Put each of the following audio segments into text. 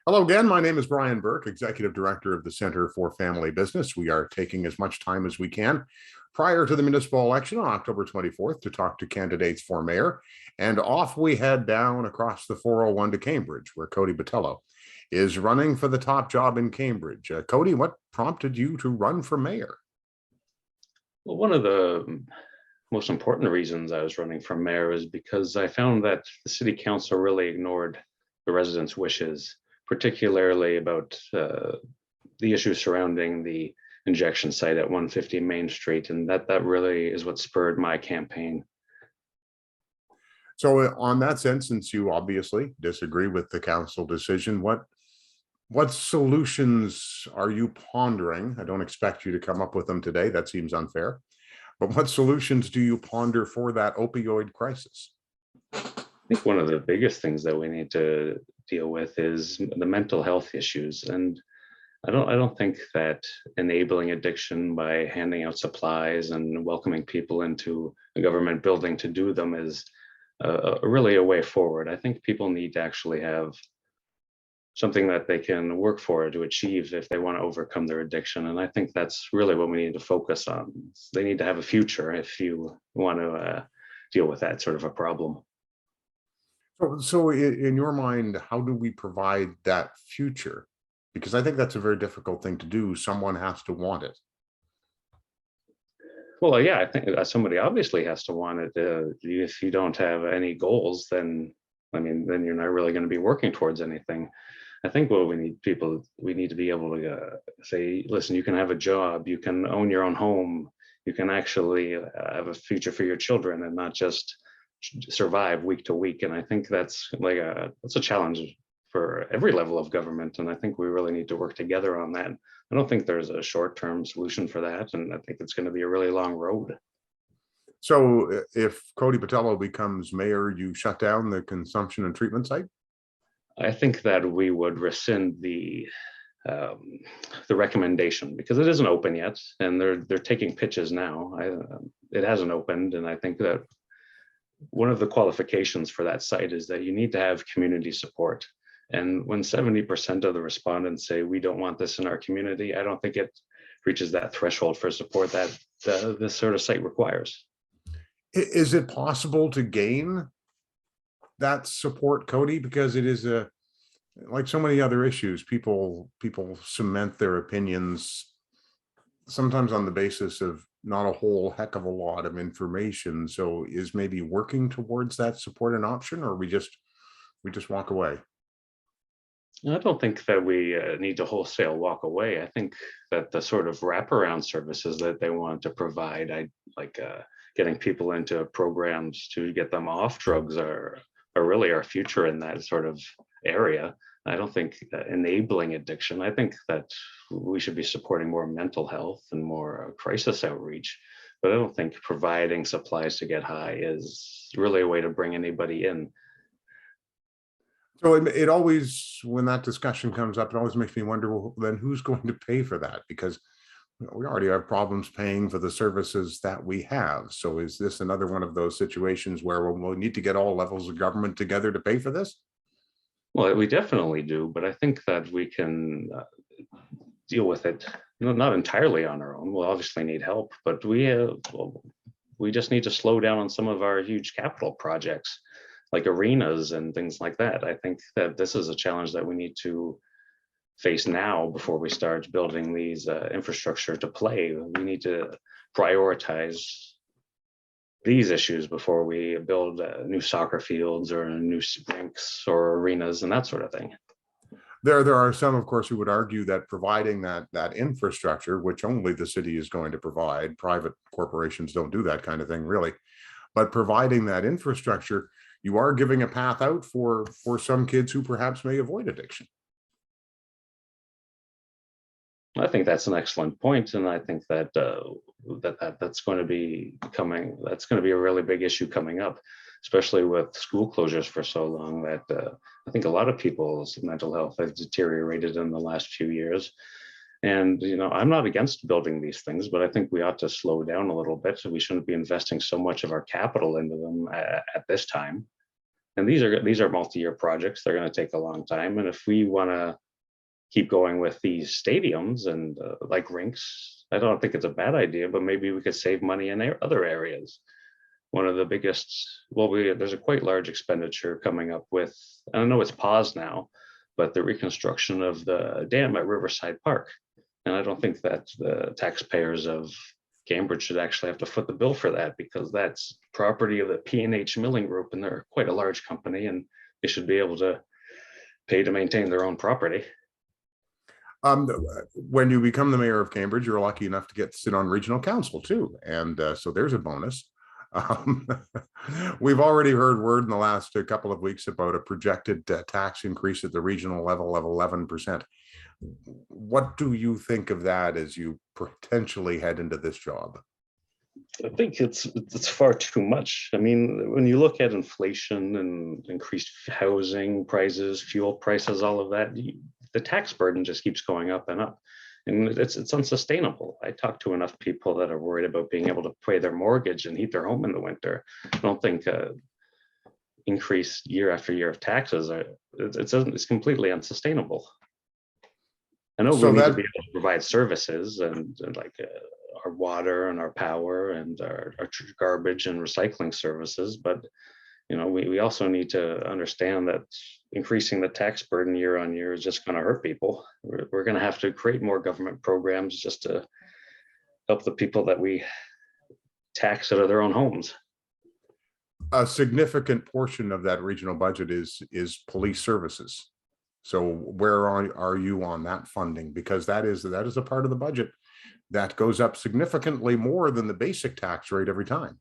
Hello again. My name is Brian Burke, Executive Director of the Center for Family Business. We are taking as much time as we can prior to the municipal election on October 24th to talk to candidates for mayor. And off we head down across the 401 to Cambridge, where Cody Botelho is running for the top job in Cambridge. Cody, what prompted you to run for mayor? Well, one of the most important reasons I was running for mayor is because I found that the city council really ignored the residents' wishes, particularly about the issues surrounding the injection site at 150 Main Street. And that really is what spurred my campaign. So on that sense, since you obviously disagree with the council decision, what solutions are you pondering? I don't expect you to come up with them today. That seems unfair. But what solutions do you ponder for that opioid crisis? I think one of the biggest things that we need to deal with is the mental health issues. And I don't think that enabling addiction by handing out supplies and welcoming people into a government building to do them is really a way forward. I think people need to actually have something that they can work for to achieve if they want to overcome their addiction. And I think that's really what we need to focus on. They need to have a future if you want to deal with that sort of a problem. So in your mind, how do we provide that future? Because I think that's a very difficult thing to do. Someone has to want it. Well, yeah, I think somebody obviously has to want it. If you don't have any goals, then then you're not really going to be working towards anything. I think what we need to be able to say, listen, you can have a job, you can own your own home, you can actually have a future for your children and not just survive week to week. And I think that's a challenge for every level of government. And I think we really need to work together on that. I don't think there's a short-term solution for that. And I think it's going to be a really long road. So if Cody Botelho becomes mayor, you shut down the consumption and treatment site? I think that we would rescind the recommendation because it isn't open yet, and they're taking pitches now. It hasn't opened, and I think that one of the qualifications for that site is that you need to have community support. And when 70% of the respondents say we don't want this in our community, I don't think it reaches that threshold for support that this sort of site requires. Is it possible to gain that support, Cody? Because it is like so many other issues, people cement their opinions sometimes on the basis of not a whole heck of a lot of information. So is maybe working towards that support an option, or we just walk away? I don't think that we need to wholesale walk away. I think that the sort of wraparound services that they want to provide, getting people into programs to get them off drugs, are really our future in that sort of area. I don't think enabling addiction. I think that we should be supporting more mental health and more crisis outreach. But I don't think providing supplies to get high is really a way to bring anybody in. So it always, when that discussion comes up, it always makes me wonder, well, then who's going to pay for that? Because we already have problems paying for the services that we have. So is this another one of those situations where we'll need to get all levels of government together to pay for this? Well, we definitely do, but I think that we can deal with it, not entirely on our own. We'll obviously need help, but we just need to slow down on some of our huge capital projects, like arenas and things like that. I think that this is a challenge that we need to face now before we start building these infrastructure to play. We need to prioritize these issues before we build new soccer fields or new rinks or arenas and that sort of thing. There are some, of course, who would argue that providing that infrastructure, which only the city is going to provide, private corporations don't do that kind of thing, really. But providing that infrastructure, you are giving a path out for some kids who perhaps may avoid addiction. I think that's an excellent point, and I think that that's going to be a really big issue coming up, especially with school closures for so long. That I think a lot of people's mental health has deteriorated in the last few years. And I'm not against building these things, but I think we ought to slow down a little bit. So we shouldn't be investing so much of our capital into them at this time. And these are multi-year projects. They're going to take a long time. And if we want to keep going with these stadiums and like rinks, I don't think it's a bad idea, but maybe we could save money in other areas. One of the biggest, well, there's a quite large expenditure coming up with, I know it's paused now, but the reconstruction of the dam at Riverside Park. And I don't think that the taxpayers of Cambridge should actually have to foot the bill for that, because that's property of the P&H Milling Group, and they're quite a large company, and they should be able to pay to maintain their own property. When you become the mayor of Cambridge, you're lucky enough to get to sit on regional council too. And so there's a bonus. We've already heard word in the last couple of weeks about a projected tax increase at the regional level of 11%. What do you think of that as you potentially head into this job? I think it's far too much. I mean, when you look at inflation and increased housing prices, fuel prices, all of that, the tax burden just keeps going up and up. And it's unsustainable. I talk to enough people that are worried about being able to pay their mortgage and heat their home in the winter. I don't think increase year after year of taxes it's completely unsustainable. I know we need to be able to provide services and like our water and our power and our garbage and recycling services, but we also need to understand that increasing the tax burden year on year is just going to hurt people. We're going to have to create more government programs just to help the people that we tax out of their own homes. A significant portion of that regional budget is police services. So where are you on that funding? Because that is a part of the budget that goes up significantly more than the basic tax rate every time.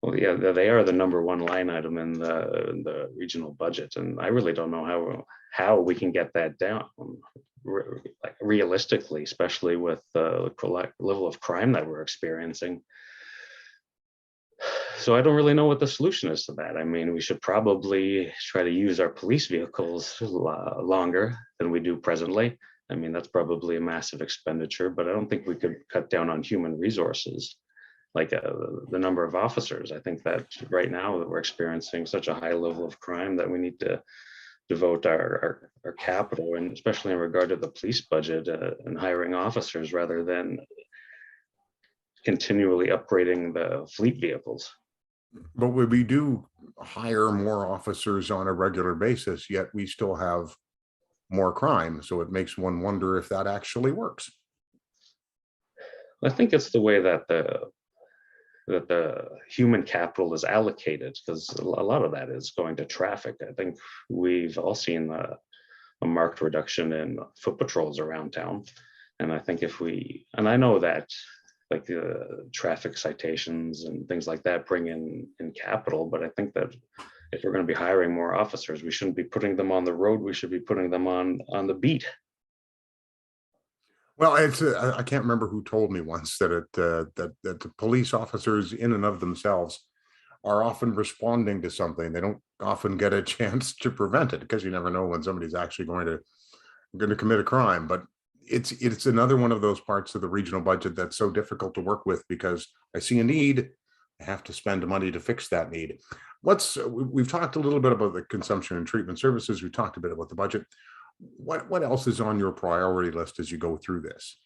Well, yeah, they are the #1 line item in the regional budget, and I really don't know how we can get that down like realistically, especially with the level of crime that we're experiencing. So I don't really know what the solution is to that. I mean, we should probably try to use our police vehicles longer than we do presently. I mean, that's probably a massive expenditure, but I don't think we could cut down on human resources, like the number of officers. I think that right now that we're experiencing such a high level of crime that we need to devote our capital, and especially in regard to the police budget and hiring officers rather than continually upgrading the fleet vehicles. But we do hire more officers on a regular basis, yet we still have more crime. So it makes one wonder if that actually works. I think it's the way that the human capital is allocated, because a lot of that is going to traffic. I think we've all seen a marked reduction in foot patrols around town. And I think and I know that like the traffic citations and things like that bring in capital, but I think that if we're going to be hiring more officers, we shouldn't be putting them on the road. We should be putting them on the beat. Well, I can't remember who told me once that that the police officers in and of themselves are often responding to something. They don't often get a chance to prevent it, because you never know when somebody's actually going to commit a crime. But it's another one of those parts of the regional budget that's so difficult to work with, because I see a need, I have to spend money to fix that need. We've talked a little bit about the consumption and treatment services. We talked a bit about the budget. What else is on your priority list as you go through this?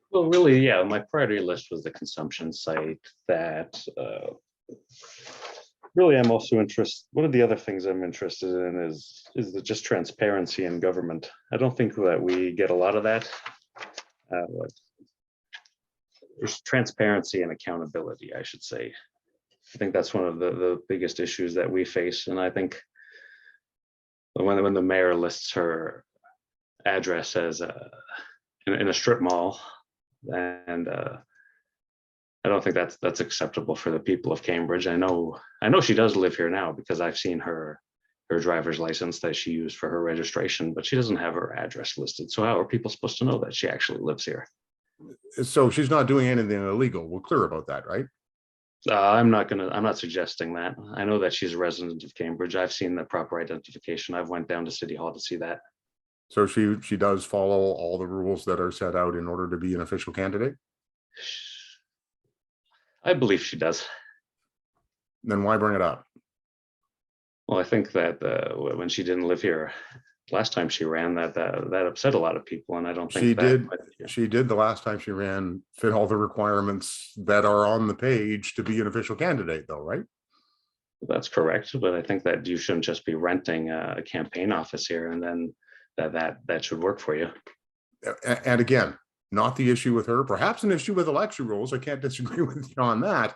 Well, really, yeah, my priority list was the consumption site. That really, I'm also interested. One of the other things I'm interested in is just transparency in government. I don't think that we get a lot of that. There's transparency and accountability, I should say. I think that's one of the biggest issues that we face, and I think when the mayor lists her address as in a strip mall, and I don't think that's acceptable for the people of Cambridge. I know she does live here now, because I've seen her driver's license that she used for her registration, but she doesn't have her address listed. So how are people supposed to know that she actually lives here? So she's not doing anything illegal. We're clear about that, right? I'm not suggesting that. I know that she's a resident of Cambridge. I've seen the proper identification. I've went down to City Hall to see that. So she does follow all the rules that are set out in order to be an official candidate? I believe she does. Then why bring it up? Well, I think that when she didn't live here last time she ran, that upset a lot of people, and I don't think She that. did, she did the last time she ran, fit all the requirements that are on the page to be an official candidate though, right? That's correct, but I think that you shouldn't just be renting a campaign office here, and then that should work for you. And again, not the issue with her, perhaps an issue with election rules. I can't disagree with you on that.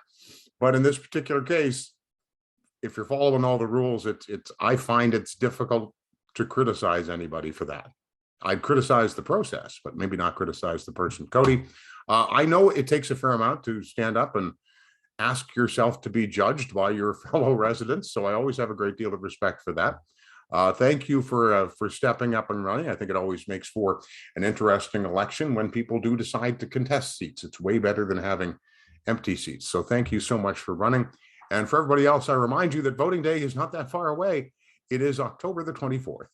But in this particular case, if you're following all the rules, I find it's difficult to criticize anybody for that. I'd criticize the process, but maybe not criticize the person. Cody, I know it takes a fair amount to stand up and ask yourself to be judged by your fellow residents. So I always have a great deal of respect for that. Thank you for stepping up and running. I think it always makes for an interesting election when people do decide to contest seats. It's way better than having empty seats. So thank you so much for running. And for everybody else, I remind you that voting day is not that far away. It is October the 24th.